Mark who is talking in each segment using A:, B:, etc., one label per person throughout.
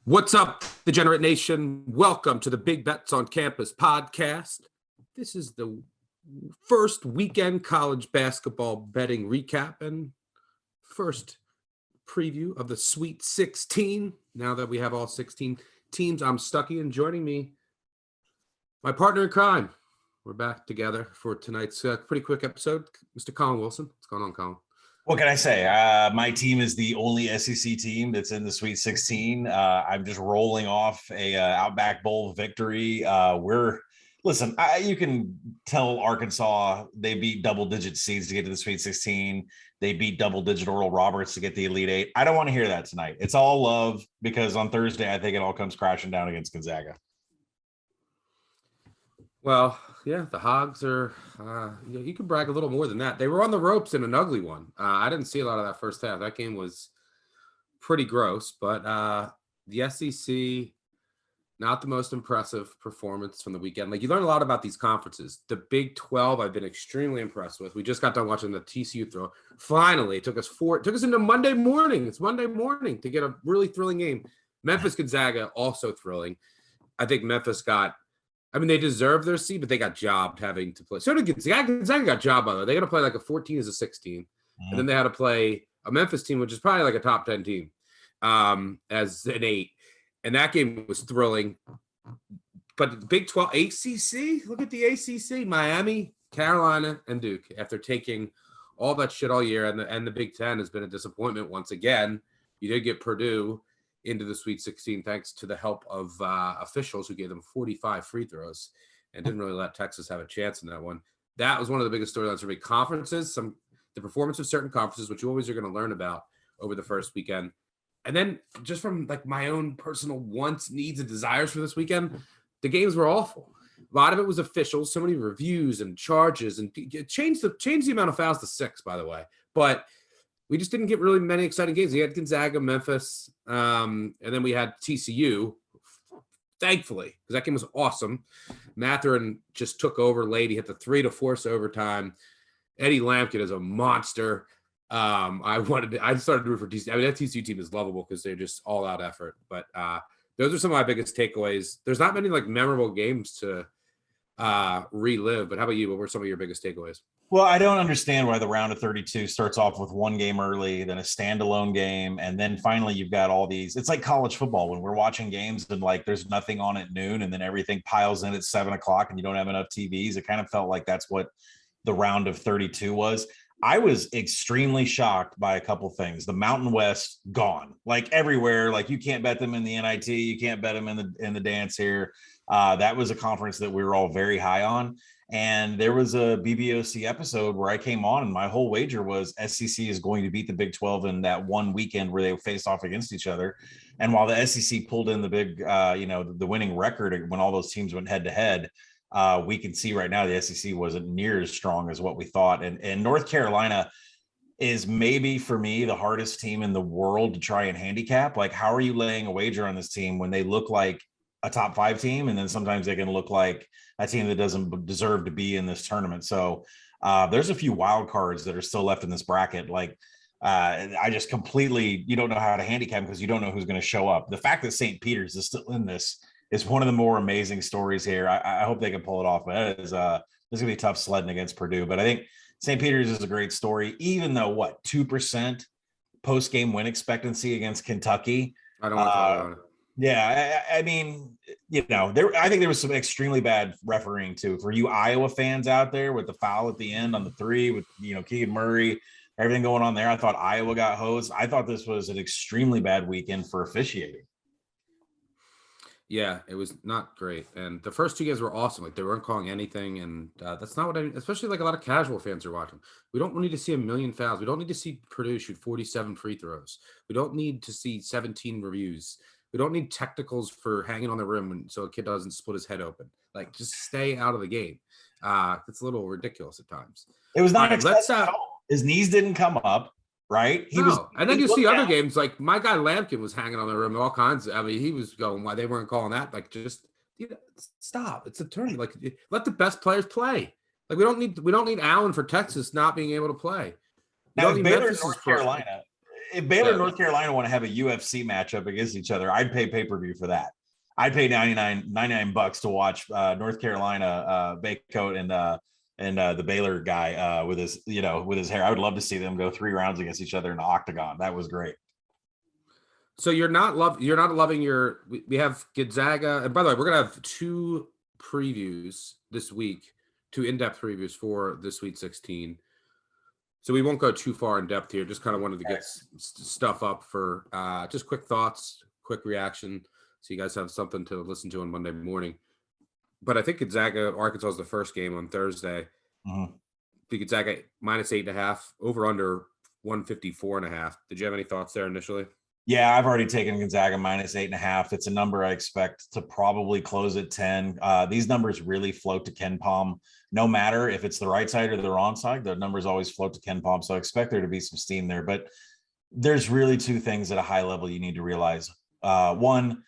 A: What's up, Degenerate Nation? Welcome to the Big Bets on Campus podcast. This is the first weekend college basketball betting recap and first preview of the Sweet 16. Now that we have all 16 teams, I'm Stuckey, and joining me, my partner in crime. We're back together for tonight's pretty quick episode, Mr. Collin Wilson. What's going on, Collin?
B: What can I say? My team is the only SEC team that's in the Sweet 16. I'm just rolling off a Outback Bowl victory. You can tell Arkansas they beat double-digit seeds to get to the Sweet 16. They beat double-digit Oral Roberts to get the Elite Eight. I don't want to hear that tonight. It's all love because on Thursday, I think it all comes crashing down against Gonzaga.
A: Well, yeah, the Hogs are, you can brag a little more than that. They were on the ropes in an ugly one. I didn't see a lot of that first half. That game was pretty gross, but the SEC, not the most impressive performance from the weekend. Like, you learn a lot about these conferences. The Big 12, I've been extremely impressed with. We just got done watching the TCU throw. Finally, it took us into Monday morning. It's Monday morning to get a really thrilling game. Memphis Gonzaga, also thrilling. I think Memphis they deserve their seed, but they got jobbed having to play. So did Gonzaga. Gonzaga got jobbed, by the way. They got to play like a 14 as a 16. Mm-hmm. And then they had to play a Memphis team, which is probably like a top 10 team, as an 8. And that game was thrilling. But the Big 12, ACC, look at the ACC, Miami, Carolina, and Duke. After taking all that shit all year, and the Big 10 has been a disappointment once again. You did get Purdue into the Sweet 16 thanks to the help of officials who gave them 45 free throws and didn't really let Texas have a chance in that one. That was one of the biggest storylines for me. Conferences, the performance of certain conferences, which you always are going to learn about over the first weekend. And then just from like my own personal wants, needs, and desires for this weekend, the games were awful. A lot of it was officials, so many reviews and charges, and changed the amount of fouls to 6, by the way. But we just didn't get really many exciting games. We had Gonzaga, Memphis, and then we had TCU, thankfully, because that game was awesome. Mathurin just took over late. He hit the 3 to force overtime. Eddie Lampkin is a monster. I started to root for TCU. That TCU team is lovable because they're just all-out effort. But those are some of my biggest takeaways. There's not many like memorable games to relive. But how about you? What were some of your biggest takeaways?
B: Well, I don't understand why the round of 32 starts off with one game early, then a standalone game, and then finally you've got all these. It's like college football when we're watching games and like there's nothing on at noon, and then everything piles in at 7 o'clock, and you don't have enough TVs. It kind of felt like that's what the round of 32 was. I was extremely shocked by a couple things. The Mountain West gone, like everywhere. Like you can't bet them in the NIT, you can't bet them in the dance here. That was a conference that we were all very high on. And there was a BBOC episode where I came on and my whole wager was SEC is going to beat the Big 12 in that one weekend where they faced off against each other. And while the SEC pulled in the big, the winning record when all those teams went head to head, we can see right now the SEC wasn't near as strong as what we thought. And North Carolina is maybe for me the hardest team in the world to try and handicap. Like, how are you laying a wager on this team when they look like a top 5 team, and then sometimes they can look like a team that doesn't deserve to be in this tournament? So there's a few wild cards that are still left in this bracket. Like I just completely, you don't know how to handicap because you don't know who's going to show up. The fact that St. Peter's is still in this is one of the more amazing stories here. I hope they can pull it off, but that is this is gonna be tough sledding against Purdue. But I think St. Peter's is a great story, even though 2% post-game win expectancy against Kentucky.
A: I don't want to talk about it.
B: Yeah, I mean, I think there was some extremely bad refereeing too. For you Iowa fans out there with the foul at the end on the 3 with, Keegan Murray, everything going on there. I thought Iowa got hosed. I thought this was an extremely bad weekend for officiating.
A: Yeah, it was not great. And the first 2 games were awesome. Like, they weren't calling anything. And that's not what especially like a lot of casual fans are watching. We don't need to see a million fouls. We don't need to see Purdue shoot 47 free throws. We don't need to see 17 reviews. We don't need technicals for hanging on the rim so a kid doesn't split his head open. Like, just stay out of the game. It's a little ridiculous at times.
B: It was not excessive. His knees didn't come up. Right?
A: And then you see other games like my guy Lampkin was hanging on the rim, all kinds of. I mean, he was going, why they weren't calling that? Like, just stop. It's a tournament. Like, let the best players play. Like, we don't need Allen for Texas not being able to play.
B: Now, if Baylor, North Carolina, if Baylor and North Carolina want to have a UFC matchup against each other, I'd pay pay-per-view for that. I'd pay $99 to watch North Carolina Baycoat and the Baylor guy with his hair. I would love to see them go 3 rounds against each other in the octagon. That was great.
A: So you're not loving we have Gonzaga, and by the way, we're gonna have 2 previews this week, 2 in-depth previews for the Sweet 16. So we won't go too far in depth here. Just kind of wanted to get stuff up for just quick thoughts, quick reaction, so you guys have something to listen to on Monday morning. But I think Gonzaga Arkansas is the first game on Thursday.
B: Mm-hmm.
A: Gonzaga -8.5, over under 154.5. Did you have any thoughts there initially?
B: Yeah, I've already taken Gonzaga -8.5. It's a number I expect to probably close at 10. These numbers really float to Ken Palm. No matter if it's the right side or the wrong side, the numbers always float to Ken Palm. So I expect there to be some steam there. But there's really 2 things at a high level you need to realize. One,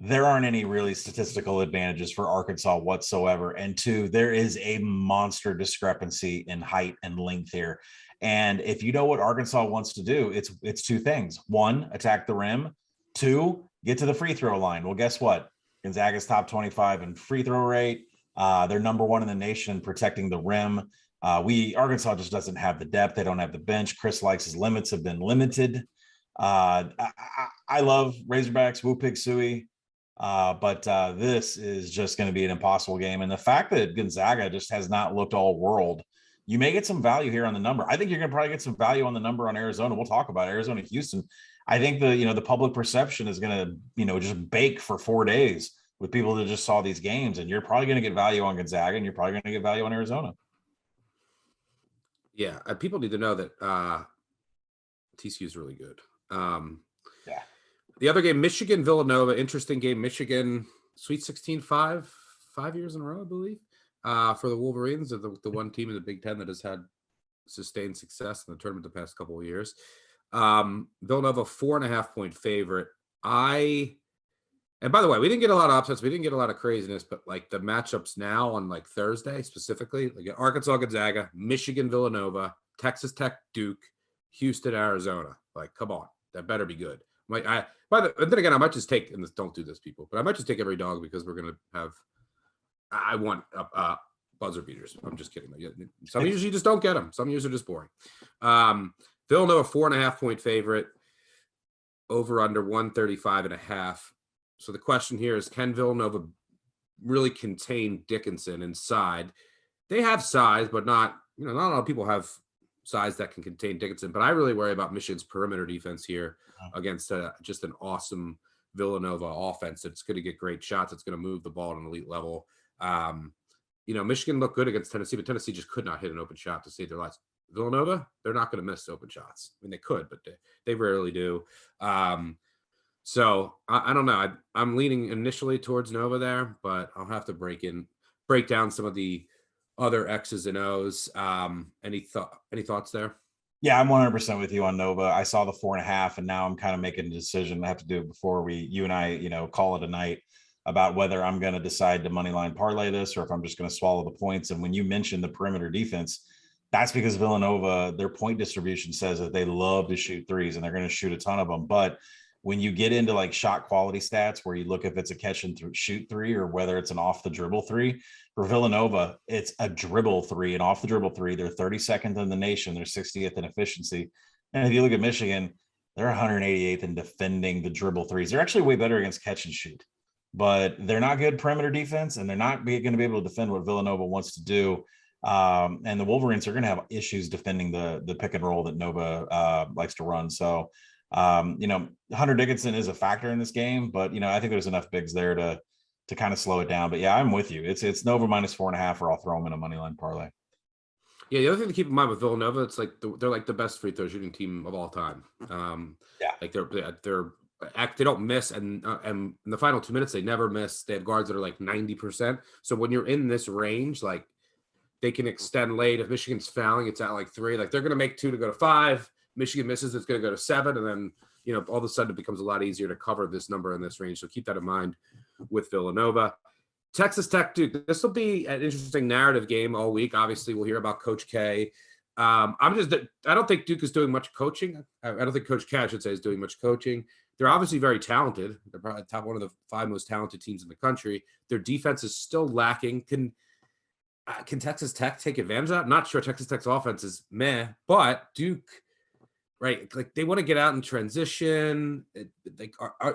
B: there aren't any really statistical advantages for Arkansas whatsoever. And 2, there is a monster discrepancy in height and length here. And if you know what Arkansas wants to do, it's 2 things. 1, attack the rim. 2, get to the free throw line. Well, guess what? Gonzaga's top 25 in free throw rate. They're number 1 in the nation in protecting the rim. Arkansas just doesn't have the depth. They don't have the bench. Chris Likes' limits have been limited. I love Razorbacks, Woo Pig Suey. But this is just going to be an impossible game. And the fact that Gonzaga just has not looked all world, you may get some value here on the number. I think you're going to probably get some value on the number on Arizona. We'll talk about Arizona, Houston. I think the public perception is going to, just bake for 4 days with people that just saw these games. And you're probably going to get value on Gonzaga, and you're probably going to get value on Arizona.
A: Yeah. People need to know that TCU is really good.
B: Yeah.
A: The other game, Michigan, Villanova, interesting game. Michigan, Sweet 16, 5 years in a row, I believe, for the Wolverines, the one team in the Big Ten that has had sustained success in the tournament the past couple of years. Villanova, 4.5-point favorite. And by the way, we didn't get a lot of upsets. We didn't get a lot of craziness, but like the matchups now on like Thursday specifically, like Arkansas, Gonzaga, Michigan, Villanova, Texas Tech, Duke, Houston, Arizona. Like, come on, that better be good. Then again, I might just take, and don't do this, people, but I might just take every dog because we're going to have, I want buzzer beaters. I'm just kidding. Some years you just don't get them. Some years are just boring. Villanova, 4.5-point favorite, over under 135.5. So the question here is, can Villanova really contain Dickinson inside? They have size, but not a lot of people have size that can contain Dickinson. But I really worry about Michigan's perimeter defense here against just an awesome Villanova offense that's going to get great shots. It's going to move the ball at an elite level. Michigan looked good against Tennessee, but Tennessee just could not hit an open shot to save their lives. Villanova, they're not going to miss open shots. I mean, they could, but they rarely do. So I don't know. I'm leaning initially towards Nova there, but I'll have to break down some of the other X's and O's. Any thoughts there?
B: Yeah, I'm 100% with you on Nova. I saw the 4.5, and now I'm kind of making a decision. I have to do it before you and I, call it a night, about whether I'm going to decide to money line parlay this or if I'm just going to swallow the points. And when you mentioned the perimeter defense, that's because Villanova, their point distribution says that they love to shoot threes, and they're going to shoot a ton of them. But when you get into like shot quality stats where you look if it's a catch and shoot 3 or whether it's an off the dribble 3, for Villanova, it's a dribble 3, and off the dribble 3, they're 32nd in the nation. They're 60th in efficiency. And if you look at Michigan, they're 188th in defending the dribble 3s. They're actually way better against catch and shoot, but they're not good perimeter defense, and they're not going to be able to defend what Villanova wants to do. And the Wolverines are going to have issues defending the pick and roll that Nova likes to run. So, Hunter Dickinson is a factor in this game, but I think there's enough bigs there to kind of slow it down. But yeah, I'm with you. It's Nova -4.5, or I'll throw them in a money line parlay.
A: Yeah, the other thing to keep in mind with Villanova, it's like they're like the best free throw shooting team of all time. Like they don't miss, and in the final 2 minutes they never miss. They have guards that are like 90%. So when you're in this range, like they can extend late. If Michigan's fouling, it's at like 3. Like they're going to make 2 to go to 5. Michigan misses, it's going to go to 7, and then all of a sudden it becomes a lot easier to cover this number in this range. So keep that in mind with Villanova. Texas Tech, Duke. This will be an interesting narrative game all week. Obviously, we'll hear about Coach K. I don't think Duke is doing much coaching. I don't think Coach Cat, I should say, is doing much coaching. They're obviously very talented. They're probably one of the 5 most talented teams in the country. Their defense is still lacking. Can Texas Tech take advantage of that? I'm not sure. Texas Tech's offense is meh, but Duke, right? Like they want to get out in transition.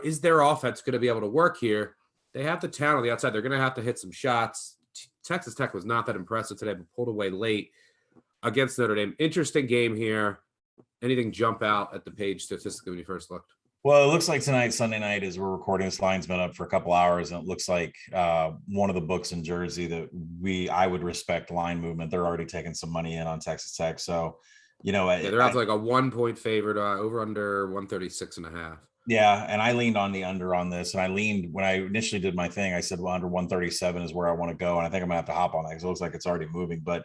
A: Is their offense going to be able to work here? They have the talent on the outside. They're going to have to hit some shots. Texas Tech was not that impressive today, but pulled away late against Notre Dame. Interesting game here. Anything jump out at the page statistically when you first looked?
B: Well, it looks like tonight, Sunday night, as we're recording, this line's been up for a couple hours, and it looks like one of the books in Jersey that I would respect line movement. They're already taking some money in on Texas Tech. So,
A: they're out to like a 1-point favorite, over under 136.5.
B: Yeah, and I leaned on the under on this, and I leaned when I initially did my thing. I said, well, under 137 is where I want to go, and I think I'm gonna have to hop on that because it looks like it's already moving. But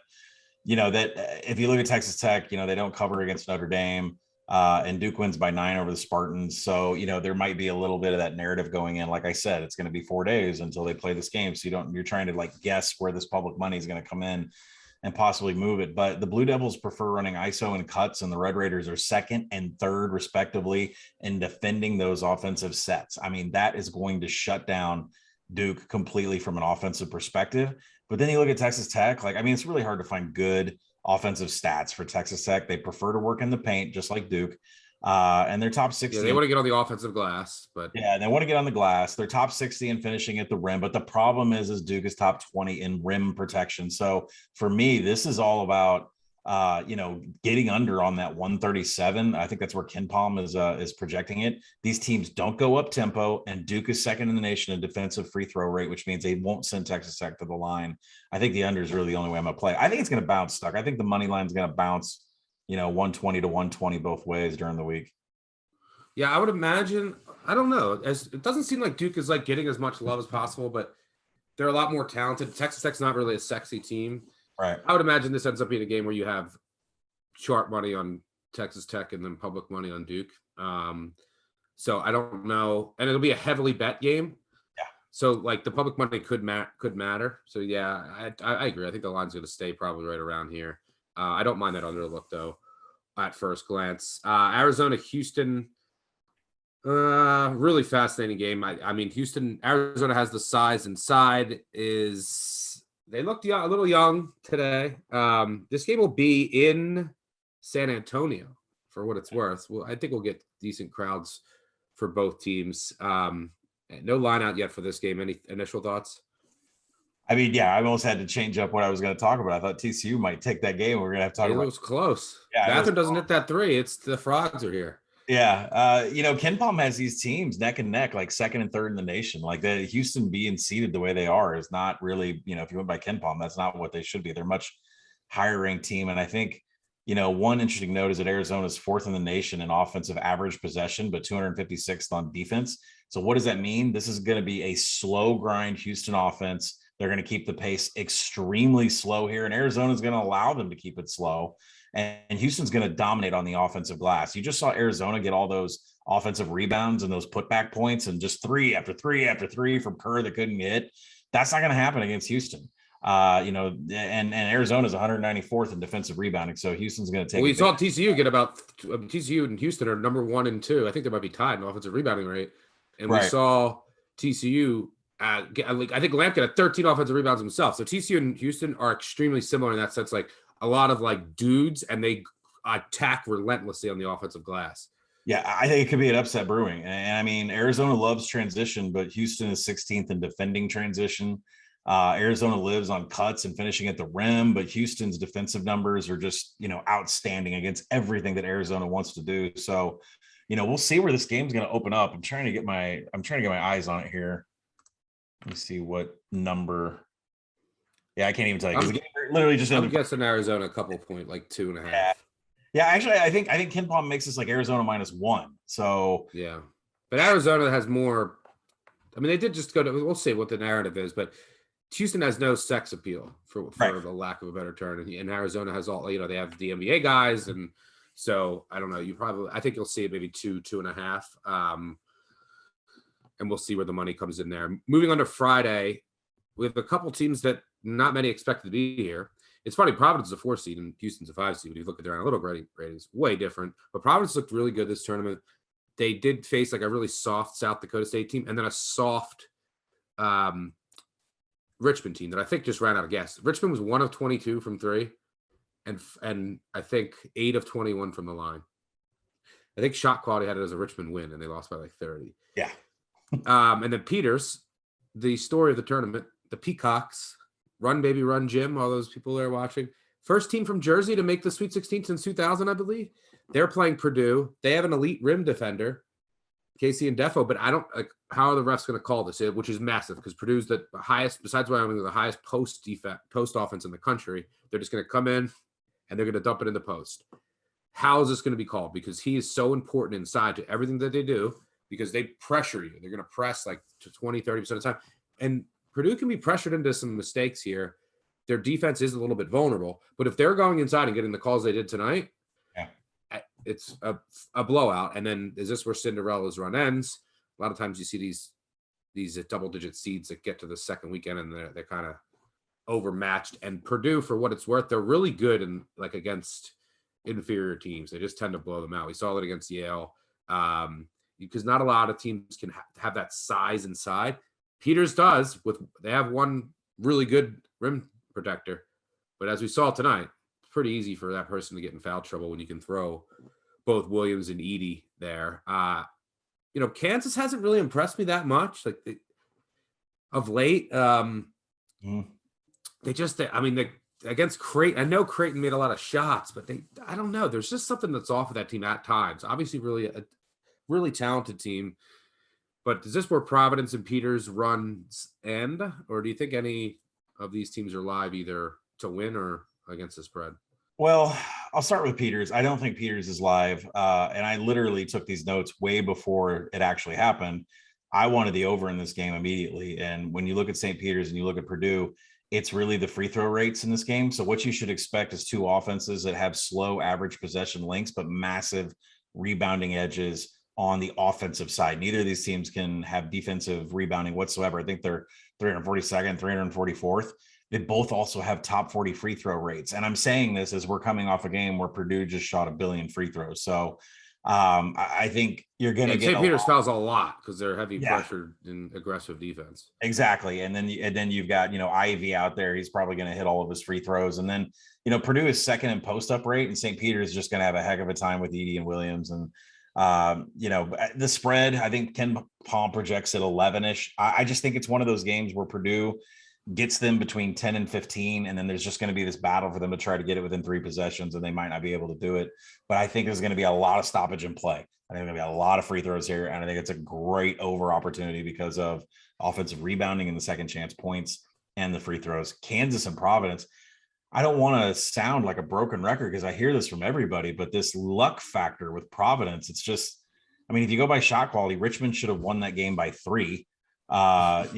B: that if you look at Texas Tech, they don't cover against Notre Dame. And Duke wins by 9 over the Spartans. So, there might be a little bit of that narrative going in. Like I said, it's going to be 4 days until they play this game. So you're trying to like guess where this public money is going to come in and possibly move it. But the Blue Devils prefer running ISO and cuts, and the Red Raiders are 2nd and 3rd respectively in defending those offensive sets. I mean, that is going to shut down Duke completely from an offensive perspective. But then you look at Texas Tech, it's really hard to find good offensive stats for Texas Tech. They prefer to work in the paint, just like Duke. And they're top 60.
A: Yeah, they want to get on the offensive glass, but
B: they want to get on the glass. They're top 60 in finishing at the rim. But the problem is Duke is top 20 in rim protection. So for me, this is all about getting under on that 137. I think that's where Ken Palm is projecting it. These teams don't go up tempo, and Duke is 2nd in the nation in defensive free throw rate, which means they won't send Texas Tech to the line. I think the under is really the only way I'm going to play. I think it's going to bounce, Stuck. I think the money line is going to bounce, 120 to 120 both ways during the week.
A: Yeah, I would imagine. I don't know. It doesn't seem like Duke is like getting as much love as possible, but they're a lot more talented. Texas Tech's not really a sexy team.
B: Right.
A: I would imagine this ends up being a game where you have sharp money on Texas Tech and then public money on Duke. So I don't know, and it'll be a heavily bet game.
B: Yeah.
A: So like the public money could matter. So yeah, I agree. I think the line's going to stay probably right around here. I don't mind that under look though. At first glance, Arizona, Houston. Really fascinating game. I mean, Arizona has the size inside. They looked a little young today. This game will be in San Antonio for what it's worth. Well, I think we'll get decent crowds for both teams. No line out yet for this game. Any initial thoughts?
B: I mean, yeah, I almost had to change up what I was going to talk about. I thought TCU might take that game. We're going to have to talk about.
A: It was close.
B: Yeah,
A: Bathurst doesn't hit that 3. It's the Frogs are here.
B: Yeah. Ken Palm has these teams neck and neck, like 2nd and 3rd in the nation. Like the Houston being seeded the way they are is not really, if you went by Ken Palm, that's not what they should be. They're much higher ranked team. And I think, one interesting note is that Arizona is 4th in the nation in offensive average possession, but 256th on defense. So what does that mean? This is going to be a slow grind Houston offense. They're going to keep the pace extremely slow here, and Arizona is going to allow them to keep it slow. And Houston's going to dominate on the offensive glass. You just saw Arizona get all those offensive rebounds and those putback points and just 3 after 3 after 3 from Kerr that couldn't hit. That's not going to happen against Houston. And Arizona's 194th in defensive rebounding. So Houston's going to take.
A: We saw TCU get about TCU and Houston are number 1 and 2. I think they might be tied in offensive rebounding rate. And we saw TCU. I think Lampkin had 13 offensive rebounds himself. So TCU and Houston are extremely similar in that sense. Like a lot of like dudes, and they attack relentlessly on the offensive glass.
B: Yeah, I think it could be an upset brewing. And I mean, Arizona loves transition, but Houston is 16th in defending transition. Arizona lives on cuts and finishing at the rim, but Houston's defensive numbers are just, outstanding against everything that Arizona wants to do. So, we'll see where this game's going to open up. I'm trying to get my eyes on it here. Let me see what number. Yeah, I can't even tell you. The game literally just.
A: I'm guessing Arizona a couple point, like 2.5.
B: Yeah. Actually, I think Ken Palm makes this like Arizona -1. So
A: yeah, but Arizona has more. I mean, they did just go to. We'll see what the narrative is, but Houston has no sex appeal for the lack of a better term, and Arizona has all. They have the NBA guys, and so I don't know. I think you'll see it maybe 2.5. And we'll see where the money comes in there. Moving on to Friday, we have a couple teams that not many expected to be here. It's funny, Providence is a 4 seed and Houston's a 5 seed. When you look at their analytical ratings, way different. But Providence looked really good this tournament. They did face like a really soft South Dakota State team and then a soft Richmond team that I think just ran out of gas. Richmond was 1 of 22 from 3 and I think 8 of 21 from the line. I think shot quality had it as a Richmond win and they lost by like 30.
B: Yeah.
A: And then Peters, the story of the tournament, the Peacocks, run baby run Jim, all those people there watching. First team from Jersey to make the Sweet 16 since 2000, I believe. They're playing Purdue. They have an elite rim defender, Casey and Defo, but I don't like how are the refs going to call this, which is massive because Purdue's the highest, besides Wyoming, the highest post offense in the country. They're just going to come in and they're going to dump it in the post. How is this going to be called? Because he is so important inside to everything that they do because they pressure you. They're going to press like to 20, 30% of the time. And Purdue can be pressured into some mistakes here. Their defense is a little bit vulnerable, but if they're going inside and getting the calls they did tonight, it's a blowout. And then is this where Cinderella's run ends? A lot of times you see these double-digit seeds that get to the second weekend and they're kind of overmatched. And Purdue, for what it's worth, they're really good in like against inferior teams. They just tend to blow them out. We saw it against Yale because not a lot of teams can have that size inside. Peters does. They have one really good rim protector, but as we saw tonight, it's pretty easy for that person to get in foul trouble when you can throw both Williams and Edey there. Kansas hasn't really impressed me that much. Like of late, against Creighton. I know Creighton made a lot of shots, but I don't know. There's just something that's off of that team at times. Obviously, a really talented team. But is this where Providence and Peters runs end? Or do you think any of these teams are live either to win or against the spread?
B: Well, I'll start with Peters. I don't think Peters is live. And I literally took these notes way before it actually happened. I wanted the over in this game immediately. And when you look at St. Peter's and you look at Purdue, it's really the free throw rates in this game. So what you should expect is two offenses that have slow average possession lengths, but massive rebounding edges on the offensive side. Neither of these teams can have defensive rebounding whatsoever. I think they're 342nd, 344th. They both also have top 40 free throw rates. And I'm saying this as we're coming off a game where Purdue just shot 1 billion free throws. So I think you're going to get
A: St. Peter's fouls a lot because they're heavy pressured and aggressive defense.
B: Exactly. And then you've got, Ivy out there. He's probably going to hit all of his free throws. And then, Purdue is second in post up rate and St. Peter's is just going to have a heck of a time with Edey and Williams. And, the spread, I think Ken Palm projects at 11-ish. I just think it's one of those games where Purdue gets them between 10 and 15. And then there's just going to be this battle for them to try to get it within 3 possessions and they might not be able to do it. But I think there's going to be a lot of stoppage and play. I think there's going to be a lot of free throws here. And I think it's a great over opportunity because of offensive rebounding and the second chance points and the free throws. Kansas and Providence. I don't want to sound like a broken record because I hear this from everybody, but this luck factor with Providence, it's just, if you go by shot quality, Richmond should have won that game by 3. Kansas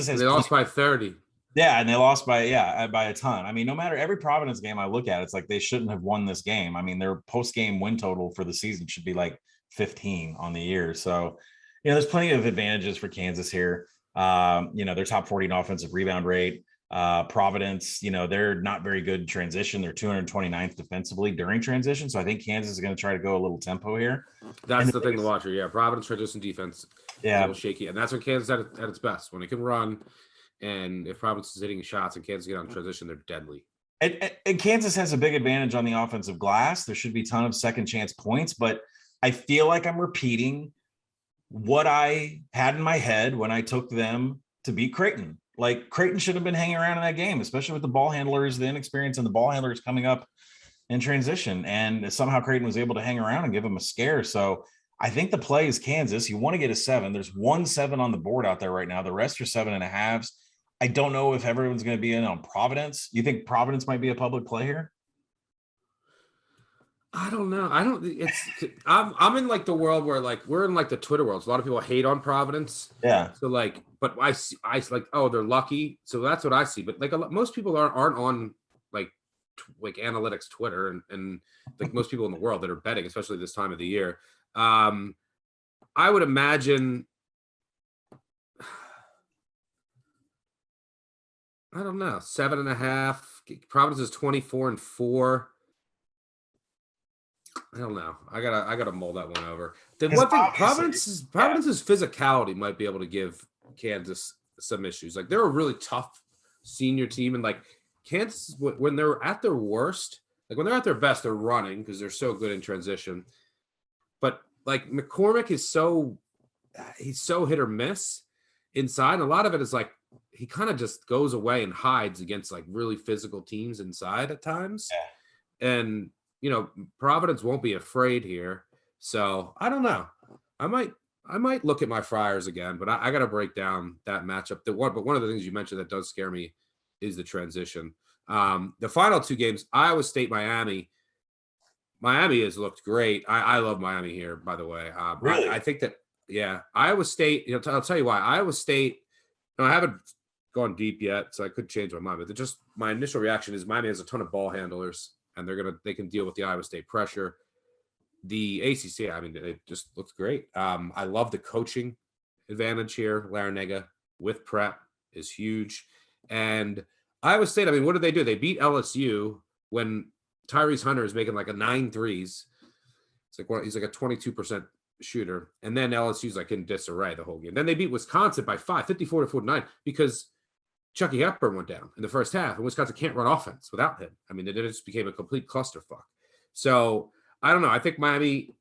B: has.
A: They lost by 30.
B: Yeah, and they lost by a ton. No matter every Providence game I look at, it's like they shouldn't have won this game. Their post-game win total for the season should be like 15 on the year. So, there's plenty of advantages for Kansas here. They're top 40 in offensive rebound rate. Providence, they're not very good in transition. They're 229th defensively during transition. So I think Kansas is going to try to go a little tempo here.
A: That's the thing to watch here. Yeah. Providence transition defense.
B: Yeah.
A: A little shaky. And that's when Kansas at its best. When it can run and if Providence is hitting shots and Kansas get on transition, they're deadly.
B: And Kansas has a big advantage on the offensive glass. There should be a ton of second chance points, but I feel like I'm repeating what I had in my head when I took them to beat Creighton. Like Creighton should have been hanging around in that game, especially with the ball handlers, the inexperience and the ball handlers coming up in transition. And somehow Creighton was able to hang around and give them a scare. So I think the play is Kansas. You want to get a 7. There's 1 7 on the board out there right now. The rest are 7.5s. I don't know if everyone's going to be in on Providence. You think Providence might be a public play here?
A: I don't know. I'm in like the world where like we're in like the Twitter world. So a lot of people hate on Providence.
B: Yeah.
A: So like, but I like, oh, they're lucky. So that's what I see. But like most people aren't on like analytics Twitter and like most people in the world that are betting, especially this time of the year. I would imagine I don't know, 7.5. Providence is 24-4. I don't know. I gotta mull that one over. The
B: Because
A: one thing,
B: obviously, yeah,
A: Providence's physicality might be able to give Kansas some issues. Like they're a really tough senior team, and like Kansas, when they're at their worst, like when they're at their best, they're running because they're so good in transition. But like McCormick is he's so hit or miss inside. And a lot of it is like he kind of just goes away and hides against like really physical teams inside at times. And Providence won't be afraid here. So I don't know. I might look at my Friars again, but I got to break down that matchup. But one of the things you mentioned that does scare me is the transition. The final two games, Iowa State, Miami. Miami has looked great. I love Miami here, by the way.
B: really.
A: I think that, yeah, Iowa State, I'll tell you why. Iowa State, I haven't gone deep yet, so I could change my mind. But just my initial reaction is Miami has a ton of ball handlers, and they can deal with the Iowa State pressure. The ACC, I mean, it just looks great. I love the coaching advantage here. Larinaga with prep is huge. And Iowa State, I mean, what did they do? They beat LSU when Tyrese Hunter is making like a 9 threes. He's like a 22% shooter. And then LSU's like in disarray the whole game. Then they beat Wisconsin by 54-49, because Chucky Hepburn went down in the first half, and Wisconsin can't run offense without him. I mean, it just became a complete clusterfuck. So I don't know. I think Miami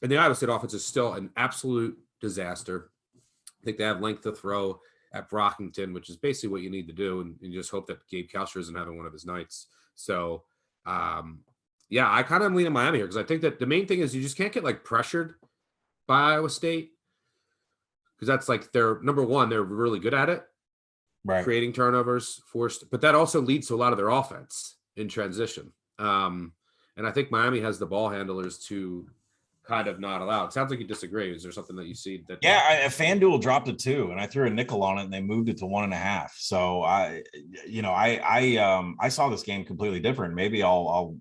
A: and the Iowa State offense is still an absolute disaster. I think they have length to throw at Brockington, which is basically what you need to do. And you just hope that Gabe Kalsher isn't having one of his nights. So, yeah, I kind of am leaning Miami here because I think that the main thing is you just can't get like pressured by Iowa State, because that's like they're number one. They're really good at it,
B: Right.
A: creating turnovers, forced, but that also leads to a lot of their offense in transition. And I think Miami has the ball handlers to kind of not allow. It sounds like you disagree. Is there something that you see that?
B: Yeah, FanDuel dropped it too, and I threw a nickel on it, and they moved it to 1.5. So I saw this game completely different. Maybe I'll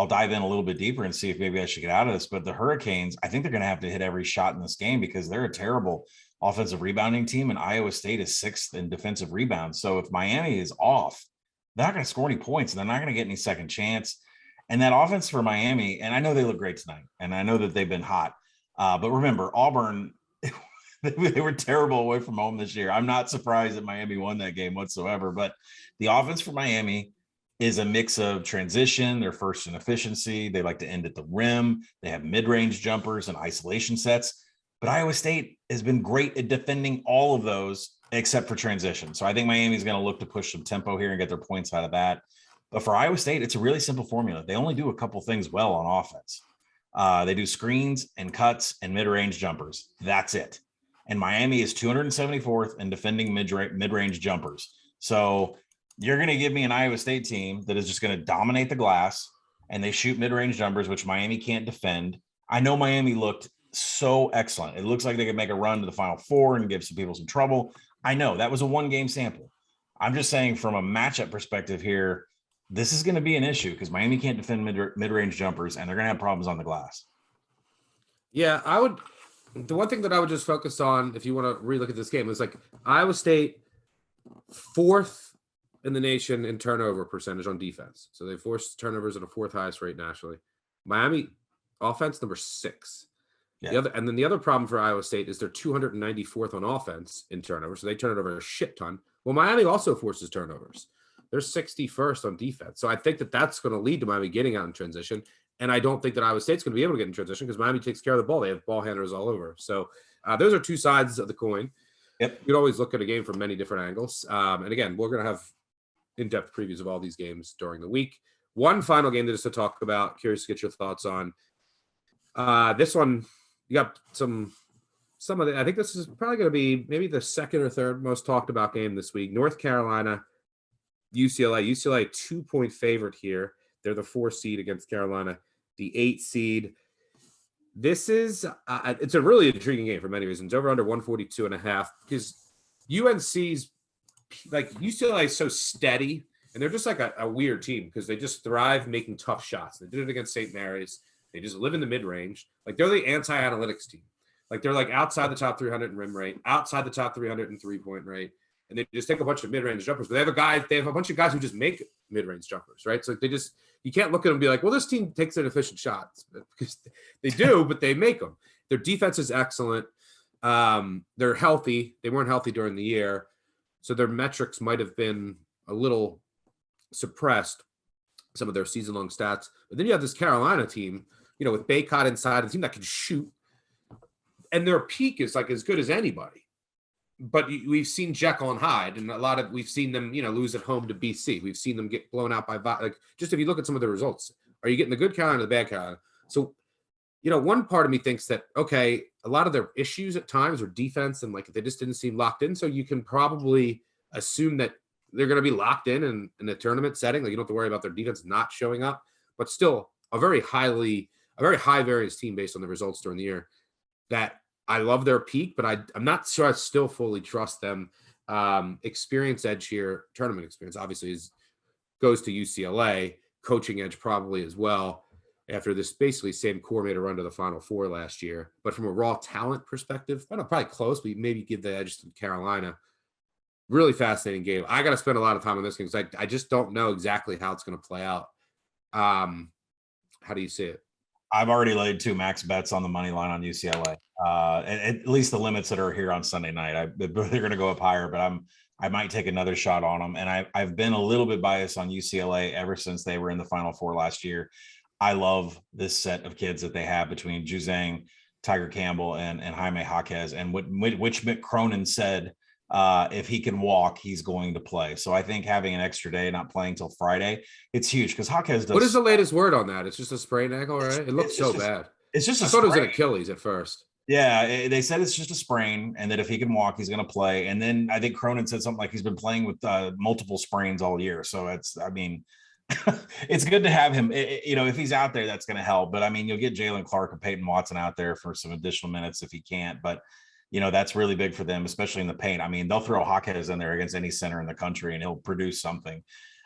B: dive in a little bit deeper and see if maybe I should get out of this. But the Hurricanes, I think they're going to have to hit every shot in this game because they're a terrible offensive rebounding team, and Iowa State is 6th in defensive rebounds. So if Miami is off, they're not going to score any points, and they're not going to get any second chance. And that offense for Miami, and I know they look great tonight, and I know that they've been hot. But remember, Auburn, they were terrible away from home this year. I'm not surprised that Miami won that game whatsoever. But the offense for Miami is a mix of transition. They're first in efficiency. They like to end at the rim. They have mid-range jumpers and isolation sets. But Iowa State has been great at defending all of those except for transition. So I think Miami's going to look to push some tempo here and get their points out of that. But for Iowa State, it's a really simple formula. They only do a couple things well on offense. They do screens and cuts and mid-range jumpers. That's it. And Miami is 274th in defending mid-range jumpers. So you're going to give me an Iowa State team that is just going to dominate the glass, and they shoot mid-range jumpers, which Miami can't defend. I know Miami looked so excellent. It looks like they could make a run to the Final Four and give some people some trouble. I know that was a one-game sample. I'm just saying from a matchup perspective here, this is going to be an issue because Miami can't defend mid-range jumpers, and they're going to have problems on the glass.
A: Yeah, the one thing that I would just focus on if you want to relook at this game is like Iowa State 4th in the nation in turnover percentage on defense. So they forced turnovers at a 4th highest rate nationally. Miami offense number 6. Yeah. The other problem for Iowa State is they're 294th on offense in turnovers. So they turn it over a shit ton. Well, Miami also forces turnovers. They're 61st on defense. So I think that that's going to lead to Miami getting out in transition. And I don't think that Iowa State's going to be able to get in transition because Miami takes care of the ball. They have ball handlers all over. So those are two sides of the coin.
B: Yep.
A: You could always look at a game from many different angles. And again, we're going to have in-depth previews of all these games during the week. One final game that is to talk about. Curious to get your thoughts on. This one, you got some of the, I think this is probably going to be maybe the second or third most talked about game this week. North Carolina, UCLA. UCLA 2-point favorite here. They're the 4 seed against Carolina, the 8 seed. This is it's a really intriguing game for many reasons. Over under 142.5 because UNC's like UCLA is so steady and they're just like a weird team because they just thrive making tough shots. They did it against St. Mary's. They just live in the mid-range. Like they're the anti-analytics team. Like they're like outside the top 300 in rim rate, outside the top 300 in 3-point rate. and they just take a bunch of mid-range jumpers. But they have a bunch of guys who just make mid-range jumpers, right? So you can't look at them and be like, well, this team takes inefficient shots, because they do, but they make them. Their defense is excellent. They're healthy. They weren't healthy during the year, so their metrics might have been a little suppressed, some of their season-long stats. But then you have this Carolina team, with Baycott inside, a team that can shoot, and their peak is like as good as anybody. But we've seen Jekyll and Hyde, and we've seen them, lose at home to BC. We've seen them get blown out by, just if you look at some of the results, are you getting the good Carolina or the bad Carolina? So, one part of me thinks that, okay, a lot of their issues at times are defense, and they just didn't seem locked in. So you can probably assume that they're going to be locked in a tournament setting. You don't have to worry about their defense not showing up, but still a very high variance team based on the results during the year. That I love their peak, but I'm not sure I still fully trust them. Experience edge here, tournament experience obviously goes to UCLA, coaching edge probably as well. After this basically same core made a run to the Final Four last year. But from a raw talent perspective, I don't know, probably close, but maybe give the edge to Carolina. Really fascinating game. I got to spend a lot of time on this game because I just don't know exactly how it's going to play out. How do you see it?
B: I've already laid 2 max bets on the money line on UCLA. At least the limits that are here on Sunday night. They're going to go up higher, but I might take another shot on them. And I've been a little bit biased on UCLA ever since they were in the Final Four last year. I love this set of kids that they have between Juzang, Tiger Campbell, and Jaime Jaquez, and which Mick Cronin said, if he can walk, he's going to play. So I think having an extra day, not playing till Friday, it's huge because Jaquez does.
A: What is the latest word on that? It's just a sprained ankle, right? It looks so bad.
B: It's just
A: I thought it was an Achilles at first.
B: Yeah, they said it's just a sprain, and that if he can walk, he's going to play. And then I think Cronin said something like he's been playing with multiple sprains all year. So it's good to have him. If he's out there, that's going to help. But you'll get Jalen Clark and Peyton Watson out there for some additional minutes if he can't. But that's really big for them, especially in the paint. They'll throw Jaquez in there against any center in the country, and he'll produce something.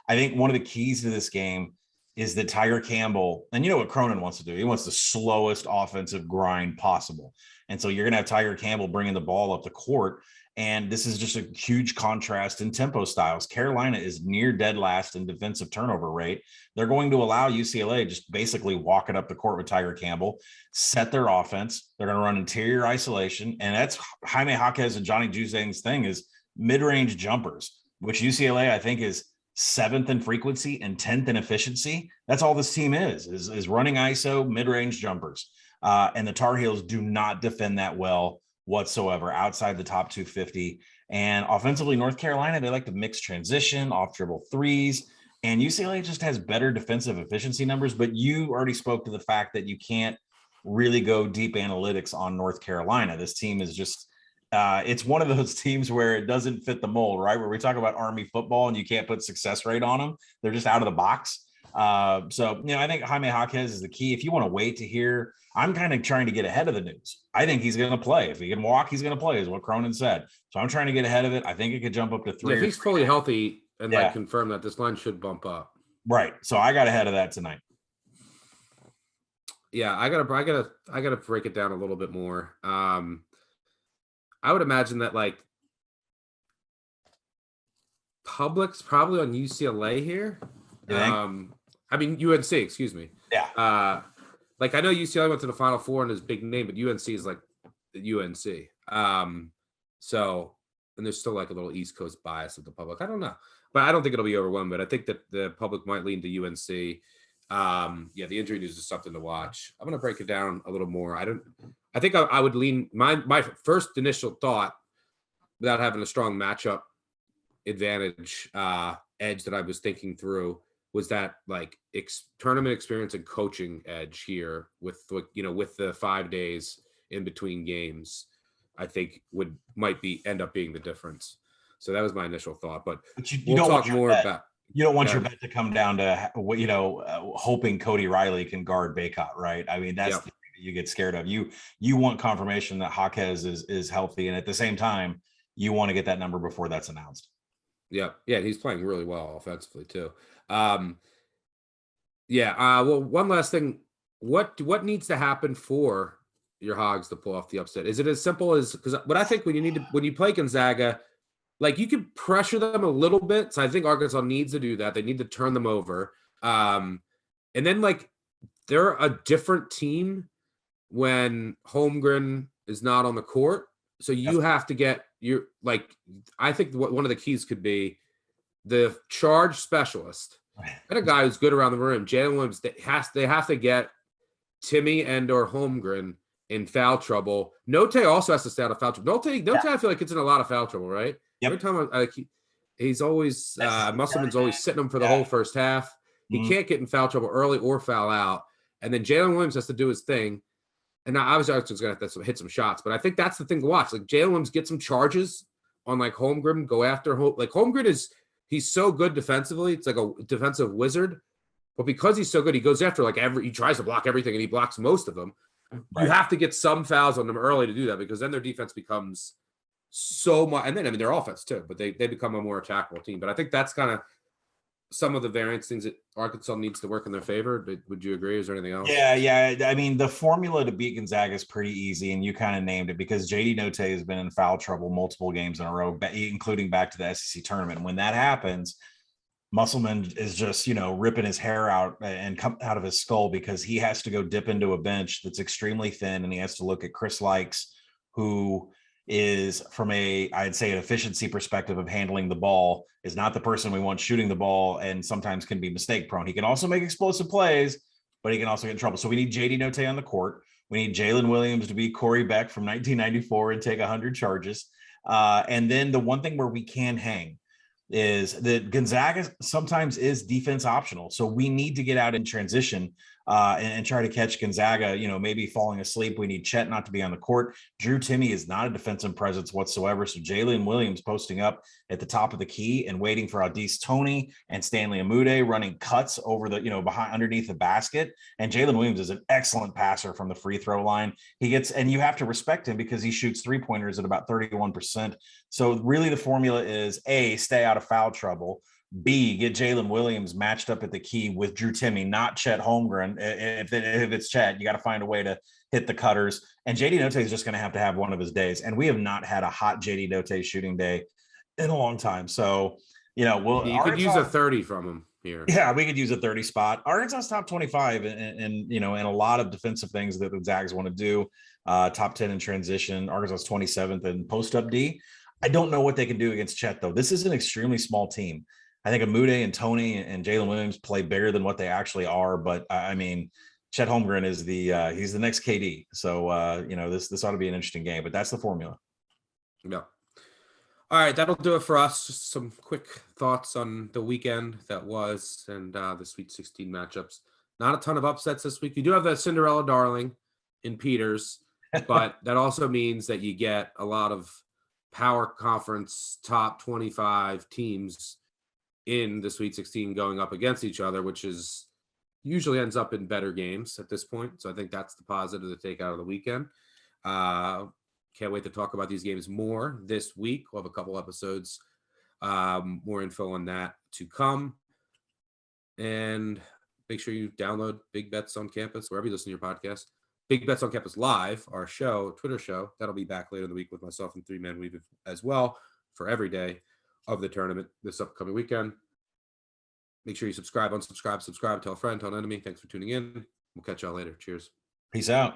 B: I think one of the keys to this game is that Tiger Campbell, and what Cronin wants to do. He wants the slowest offensive grind possible. And so you're going to have Tiger Campbell bringing the ball up the court. And this is just a huge contrast in tempo styles. Carolina is near dead last in defensive turnover rate. They're going to allow UCLA just basically walk it up the court with Tiger Campbell, set their offense. They're going to run interior isolation. And that's Jaime Jaquez and Johnny Juzang's thing, is mid-range jumpers, which UCLA, I think, is 7th in frequency and 10th in efficiency. That's all this team is running ISO mid-range jumpers. And the Tar Heels do not defend that well whatsoever outside the top 250. And offensively, North Carolina, they like to mix transition, off dribble threes, and UCLA just has better defensive efficiency numbers. But you already spoke to the fact that you can't really go deep analytics on North Carolina. This team is just it's one of those teams where it doesn't fit the mold, right? Where we talk about Army football and you can't put success rate on them. They're just out of the box. So I think Jaime Jaquez is the key. If you want to wait to hear, I'm kind of trying to get ahead of the news. I think he's going to play. If he can walk, he's going to play, is what Cronin said. So I'm trying to get ahead of it. I think it could jump up to 3.
A: Yeah, if he's fully healthy and confirm that, this line should bump up.
B: Right. So I got ahead of that tonight.
A: Yeah, I gotta break it down a little bit more. I would imagine that public's probably on UCLA here. UNC, excuse me.
B: Yeah.
A: I know UCLA went to the Final Four and is big name, but UNC is the UNC. So, and there's still a little East Coast bias of the public. I don't know, but I don't think it'll be overwhelmed. But I think that the public might lean to UNC. The injury news is something to watch. I'm going to break it down a little more. I think I would lean my first initial thought, without having a strong matchup advantage edge that I was thinking through, was that tournament experience and coaching edge here with the 5 days in between games, I think might end up being the difference. So that was my initial thought, but
B: we'll talk more about. You don't want your bet to come down to hoping Cody Riley can guard Baycott, right? That's the thing that you get scared of. You want confirmation that Jaquez is healthy, and at the same time, you want to get that number before that's announced.
A: Yeah, he's playing really well offensively too. Well, one last thing. What needs to happen for your Hogs to pull off the upset? Is it as simple as, because what I think when you play Gonzaga, like you can pressure them a little bit. So I think Arkansas needs to do that. They need to turn them over. And then like they're a different team when Holmgren is not on the court. So you have to get your like. I think one of the keys could be the charge specialist and a guy who's good around the rim. Jalen Williams. They have to get Timmy and or Holmgren in foul trouble. Note also has to stay out of foul trouble. Note I feel like it's in a lot of foul trouble, right?
B: Yep.
A: Every time he's always Musselman's always sitting him for the whole first half. He can't get in foul trouble early or foul out. And then Jalen Williams has to do his thing. And I was going to have to hit some shots, but I think that's the thing to watch. Like Jalen Williams get some charges on like Holmgren, go after like Holmgren he's so good defensively. It's like a defensive wizard. But because he's so good, he goes after he tries to block everything and he blocks most of them. Right. You have to get some fouls on them early to do that because then their defense becomes so much. And then, I mean, their offense too, but they become a more attackable team. But I think that's kind of some of the variance things that Arkansas needs to work in their favor. Would you agree? Is there anything else?
B: Yeah. I mean, the formula to beat Gonzaga is pretty easy, and you kind of named it because JD Note has been in foul trouble multiple games in a row, including back to the SEC tournament. And when that happens, Musselman is just, ripping his hair out and come out of his skull because he has to go dip into a bench that's extremely thin, and he has to look at Chris Likes, who is from I'd say an efficiency perspective of handling the ball is not the person we want shooting the ball and sometimes can be mistake prone. He can also make explosive plays, but he can also get in trouble. So we need JD Note on the court. We need Jalen Williams to be Corey Beck from 1994 and take 100 charges. And then the one thing where we can hang is that Gonzaga sometimes is defense optional. So we need to get out in transition and try to catch Gonzaga, maybe falling asleep. We need Chet not to be on the court. Drew Timme is not a defensive presence whatsoever. So Jalen Williams posting up at the top of the key and waiting for Audice Toney and Stanley Amude running cuts over the, behind underneath the basket. And Jalen Williams is an excellent passer from the free throw line. And you have to respect him because he shoots 3-pointers at about 31%. So really the formula is A, stay out of foul trouble. B, get Jalen Williams matched up at the key with Drew Timme, not Chet Holmgren. If it's Chet, you got to find a way to hit the cutters. And JD Note is just going to have one of his days. And we have not had a hot JD Note shooting day in a long time. So, you
A: could use a 30 from him here.
B: Yeah, we could use a 30 spot. Arkansas's top 25 and in a lot of defensive things that the Zags want to do. Top 10 in transition. Arkansas's 27th in post-up D. I don't know what they can do against Chet, though. This is an extremely small team. I think Amude and Toney and Jalen Williams play bigger than what they actually are. But I mean, Chet Holmgren is he's the next KD. So, this ought to be an interesting game, but that's the formula.
A: Yeah. All right. That'll do it for us. Just some quick thoughts on the weekend that was and the Sweet 16 matchups. Not a ton of upsets this week. You do have that Cinderella darling in Peters, but that also means that you get a lot of power conference top 25 teams in the Sweet 16 going up against each other, which is usually ends up in better games at this point. So I think that's the positive to take out of the weekend. Can't wait to talk about these games more this week. We'll have a couple episodes, more info on that to come. And make sure you download Big Bets on Campus, wherever you listen to your podcast. Big Bets on Campus Live, our Twitter show. That'll be back later in the week with myself and Three-Man Weave as well for every day of the tournament this upcoming weekend. Make sure you subscribe, unsubscribe, tell a friend, tell an enemy. Thanks for tuning in. We'll catch y'all later. Cheers.
B: Peace out.